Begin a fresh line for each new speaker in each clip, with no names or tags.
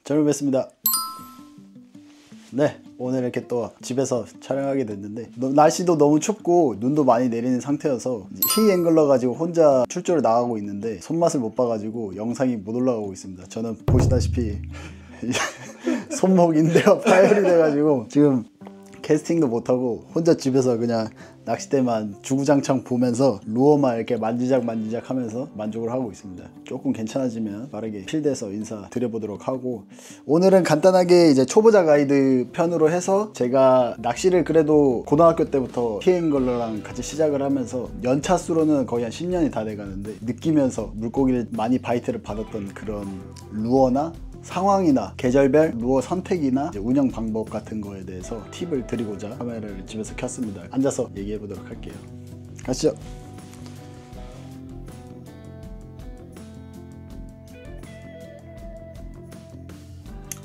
잘 뵙습니다. 네, 오늘 이렇게 또 집에서 촬영하게 됐는데 날씨도 너무 춥고 눈도 많이 내리는 상태여서 히 앵글러 가지고 혼자 출조를 나가고 있는데 손맛을 못 봐가지고 영상이 못 올라가고 있습니다. 저는 보시다시피 손목인대가 파열이 돼가지고 지금 캐스팅도 못하고 혼자 집에서 그냥 낚싯대만 주구장창 보면서 루어만 이렇게 만지작 하면서 만족을 하고 있습니다. 조금 괜찮아지면 빠르게 필드에서 인사드려보도록 하고, 오늘은 간단하게 이제 초보자 가이드 편으로 해서 제가 낚시를 그래도 고등학교 때부터 히앵글러랑 같이 시작을 하면서 연차수로는 거의 한 10년이 다 돼가는데 느끼면서 물고기를 많이 바이트를 받았던 그런 루어나 상황이나 계절별 루어 선택이나 운영 방법 같은 거에 대해서 팁을 드리고자 카메라를 집에서 켰습니다. 앉아서 얘기해 보도록 할게요. 가시죠.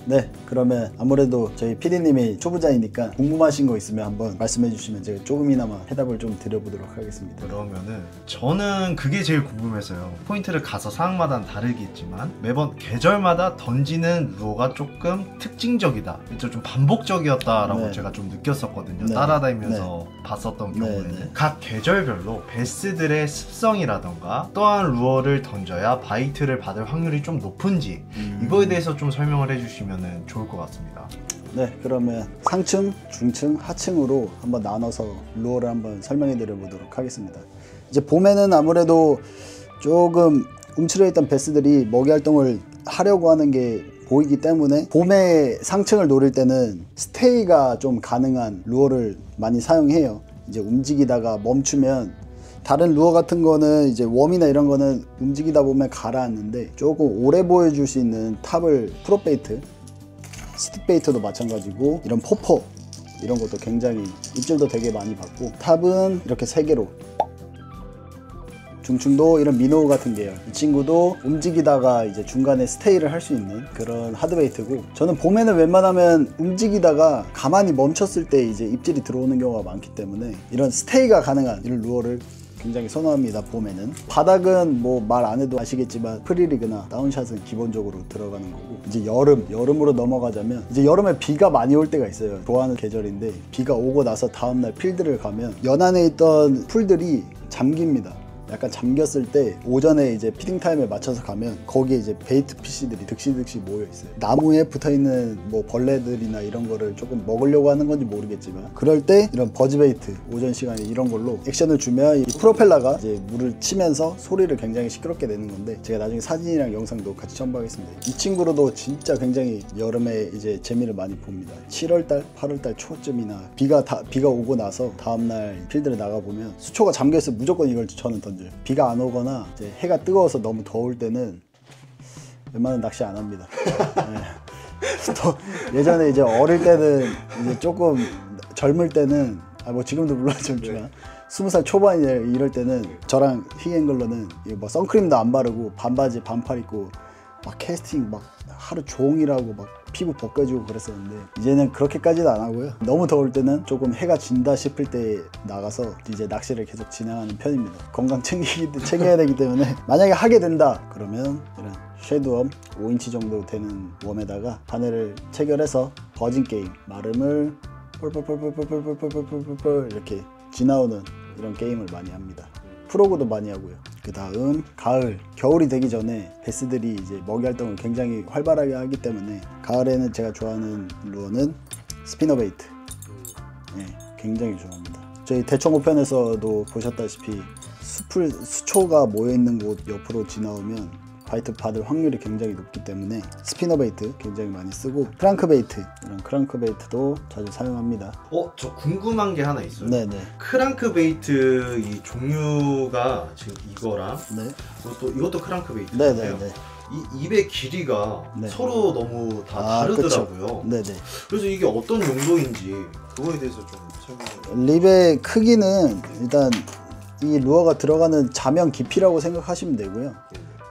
네, 그러면 아무래도 저희 PD님이 초보자이니까 궁금하신 거 있으면 한번 말씀해 주시면 제가 조금이나마 해답을 좀 드려보도록 하겠습니다.
그러면은 저는 그게 제일 궁금해서요. 포인트를 가서 상황마다는 다르겠지만 매번 계절마다 던지는 루어가 조금 특징적이다, 좀 반복적이었다라고
네.
제가 좀 느꼈었거든요.
네.
따라다니면서 봤었던 경우에는 각 계절별로 베스들의 습성이라던가 또한 루어를 던져야 바이트를 받을 확률이 좀 높은지 이거에 대해서 좀 설명을 해주시면 좋을 것 같습니다.
네, 그러면 상층, 중층, 하층으로 한번 나눠서 루어를 한번 설명해 드려 보도록 하겠습니다. 이제 봄에는 아무래도 조금 움츠려 있던 베스들이 먹이 활동을 하려고 하는 게 보이기 때문에 봄에 상층을 노릴 때는 스테이가 좀 가능한 루어를 많이 사용해요. 이제 움직이다가 멈추면 다른 루어 같은 거는 이제 웜이나 이런 거는 움직이다 보면 가라앉는데 조금 오래 보여줄 수 있는 탑을 프로베이트, 스틱베이트도 마찬가지고 이런 포퍼 이런 것도 굉장히 입질도 되게 많이 받고, 탑은 이렇게 3개로, 중층도 이런 미노우 같은 계열, 이 친구도 움직이다가 이제 중간에 스테이를 할 수 있는 그런 하드베이트고, 저는 봄에는 웬만하면 움직이다가 가만히 멈췄을 때 이제 입질이 들어오는 경우가 많기 때문에 이런 스테이가 가능한 이런 루어를 굉장히 선호합니다. 봄에는 바닥은 뭐 말 안 해도 아시겠지만 프리리그나 다운샷은 기본적으로 들어가는 거고, 이제 여름으로 넘어가자면 이제 여름에 비가 많이 올 때가 있어요. 좋아하는 계절인데 비가 오고 나서 다음날 필드를 가면 연안에 있던 풀들이 잠깁니다. 약간 잠겼을 때 오전에 이제 피딩 타임에 맞춰서 가면 거기에 이제 베이트 피시들이 득실득실 모여 있어요. 나무에 붙어 있는 뭐 벌레들이나 이런 거를 조금 먹으려고 하는 건지 모르겠지만, 그럴 때 이런 버즈 베이트 오전 시간에 이런 걸로 액션을 주면 이 프로펠러가 이제 물을 치면서 소리를 굉장히 시끄럽게 내는 건데, 제가 나중에 사진이랑 영상도 같이 첨부하겠습니다. 이 친구로도 진짜 굉장히 여름에 이제 재미를 많이 봅니다. 7월달, 8월달 초쯤이나 비가 오고 나서 다음날 필드를 나가보면 수초가 잠겨있으면 무조건 이걸 저는 던져요. 비가 안 오거나 이제 해가 뜨거워서 너무 더울 때는 웬만하면 낚시 안 합니다. 네. 또 예전에 이제 어릴 때는 이제 조금 젊을 때는 뭐 지금도 물론 젊지만 20살 초반 이럴 때는 저랑 히앵글러는 뭐 선크림도 안 바르고 반바지 반팔 입고 막 캐스팅 막 하루 종일 하고 막 피부 벗겨지고 그랬었는데, 이제는 그렇게까지는 안 하고요. 너무 더울 때는 조금 해가 진다 싶을 때 나가서 이제 낚시를 계속 진행하는 편입니다. 건강 챙겨야 되기 때문에 만약에 하게 된다 그러면 이런 쉐드웜 5인치 정도 되는 웜에다가 바늘을 체결해서 버진 게임, 마름을 펄펄펄펄펄펄펄펄펄펄 이렇게 지나오는 이런 게임을 많이 합니다. 프로그도 많이 하고요. 그 다음 가을, 겨울이 되기 전에 베스들이 이제 먹이 활동을 굉장히 활발하게 하기 때문에 가을에는 제가 좋아하는 루어는 스피너베이트. 네, 굉장히 좋아합니다. 저희 대청 5편에서도 보셨다시피 수초가 모여있는 곳 옆으로 지나오면 바이트 받을 확률이 굉장히 높기 때문에 스피너베이트 굉장히 많이 쓰고, 크랑크베이트, 이런 크랑크베이트도 자주 사용합니다.
저 궁금한 게 하나 있어요.
네네.
크랑크베이트 이 종류가 지금 이거랑
네.
또 이것도 크랑크베이트인데요.
네네네.
이 입의 길이가
네.
서로 너무 다 다르더라고요.
네네.
그래서 이게 어떤 용도인지 그거에 대해서 좀 설명해.
립의 크기는 일단 이 루어가 들어가는 자면 깊이라고 생각하시면 되고요.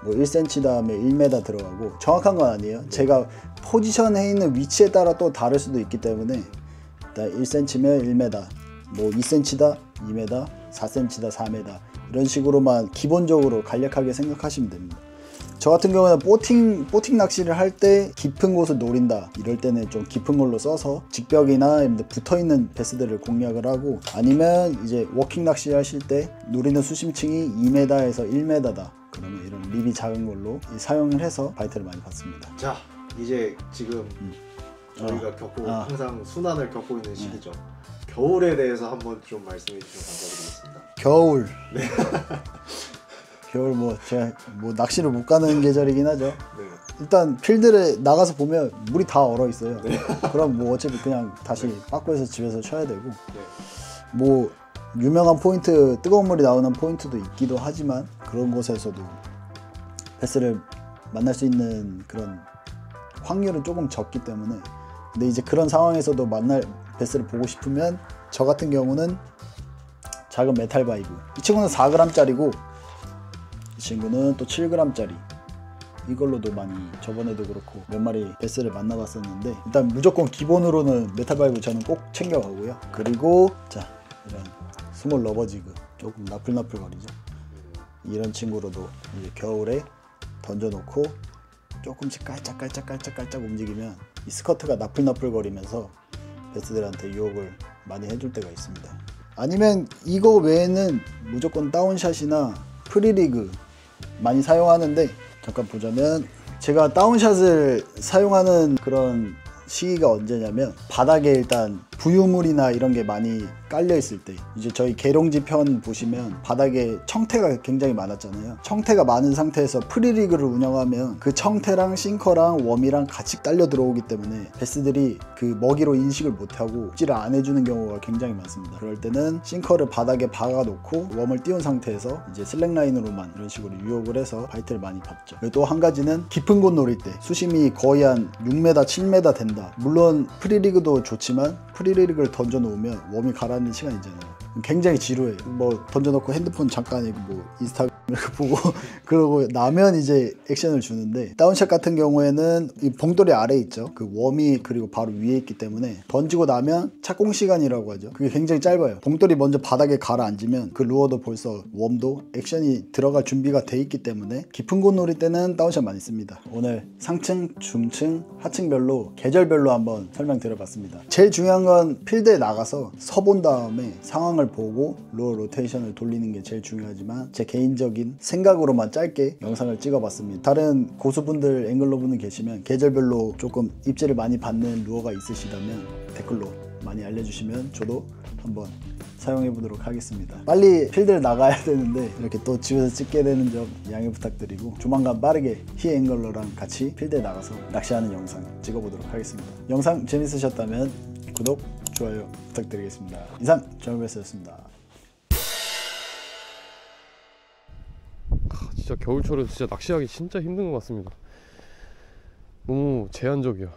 뭐 1cm 다음에 1m 들어가고, 정확한 건 아니에요. 제가 포지션에 있는 위치에 따라 또 다를 수도 있기 때문에 일단 1cm면 1m, 뭐 2cm다 2m, 4cm다 4m 이런 식으로만 기본적으로 간략하게 생각하시면 됩니다. 저 같은 경우는 보팅 낚시를 할 때 깊은 곳을 노린다 이럴 때는 좀 깊은 걸로 써서 직벽이나 이런 데 붙어있는 베스들을 공략을 하고, 아니면 이제 워킹 낚시 하실 때 노리는 수심층이 2m에서 1m다 그러면 이런 립이 작은 걸로 사용을 해서 바이트를 많이 받습니다.
자, 이제 지금 저희가 항상 순환을 겪고 있는 시기죠. 겨울에 대해서 한번 좀 말씀해 주시면 감사드리겠습니다.
겨울. 네. 겨울 제가 낚시를 못 가는 계절이긴 하죠.
네.
일단 필드에 나가서 보면 물이 다 얼어 있어요. 네. 그럼 어차피 그냥 다시 빠꾸해서 집에서 쳐야 되고. 네. 유명한 포인트, 뜨거운 물이 나오는 포인트도 있기도 하지만 그런 곳에서도 베스를 만날 수 있는 그런 확률은 조금 적기 때문에, 근데 이제 그런 상황에서도 만날 베스를 보고 싶으면 저 같은 경우는 작은 메탈 바이브, 이 친구는 4g짜리고 이 친구는 또 7g짜리, 이걸로도 많이 저번에도 그렇고 몇 마리 베스를 만나봤었는데, 일단 무조건 기본으로는 메탈 바이브 저는 꼭 챙겨가고요. 그리고 자, 이런 스몰 러버지그, 조금 나풀나풀거리죠. 이런 친구로도 이제 겨울에 던져놓고 조금씩 깔짝깔짝 움직이면 이 스커트가 나풀나풀거리면서 베스들한테 유혹을 많이 해줄 때가 있습니다. 아니면 이거 외에는 무조건 다운샷이나 프리리그 많이 사용하는데, 잠깐 보자면 제가 다운샷을 사용하는 그런 시기가 언제냐면, 바닥에 일단 부유물이나 이런 게 많이 깔려 있을 때, 이제 저희 계룡지 편 보시면 바닥에 청태가 굉장히 많았잖아요. 청태가 많은 상태에서 프리리그를 운영하면 그 청태랑 싱커랑 웜이랑 같이 딸려 들어오기 때문에 베스들이 그 먹이로 인식을 못하고 입질을 안 해주는 경우가 굉장히 많습니다. 그럴 때는 싱커를 바닥에 박아 놓고 웜을 띄운 상태에서 이제 슬랙 라인으로만 이런 식으로 유혹을 해서 바이트를 많이 받죠. 그리고 또 한 가지는 깊은 곳 노릴 때 수심이 거의 한 6m, 7m 된다. 물론 프리리그도 좋지만 프리리그를 던져 놓으면 웜이 가라앉는 시간이잖아요. 굉장히 지루해요. 던져놓고 핸드폰 잠깐 인스타그램 보고 그러고 나면 이제 액션을 주는데, 다운샷 같은 경우에는 이 봉돌이 아래에 있죠. 그 웜이 그리고 바로 위에 있기 때문에 던지고 나면 착공 시간이라고 하죠. 그게 굉장히 짧아요. 봉돌이 먼저 바닥에 가라앉으면 그 루어도 벌써 웜도 액션이 들어갈 준비가 돼 있기 때문에 깊은 곳 노릴 때는 다운샷 많이 씁니다. 오늘 상층, 중층, 하층별로 계절별로 한번 설명드려봤습니다. 제일 중요한 건 필드에 나가서 서본 다음에 상황을 보고 루어 로테이션을 돌리는 게 제일 중요하지만, 제 개인적인 생각으로만 짧게 영상을 찍어봤습니다. 다른 고수분들, 앵글러분들 계시면 계절별로 조금 입질을 많이 받는 루어가 있으시다면 댓글로 많이 알려주시면 저도 한번 사용해보도록 하겠습니다. 빨리 필드를 나가야 되는데 이렇게 또 집에서 찍게 되는 점 양해 부탁드리고, 조만간 빠르게 히앵글러랑 같이 필드에 나가서 낚시하는 영상 찍어보도록 하겠습니다. 영상 재밌으셨다면 구독, 좋아요 부탁드리겠습니다. 이상 정글베스였습니다.
진짜 겨울철은 진짜 낚시하기 진짜 힘든 것 같습니다. 너무 제한적이야.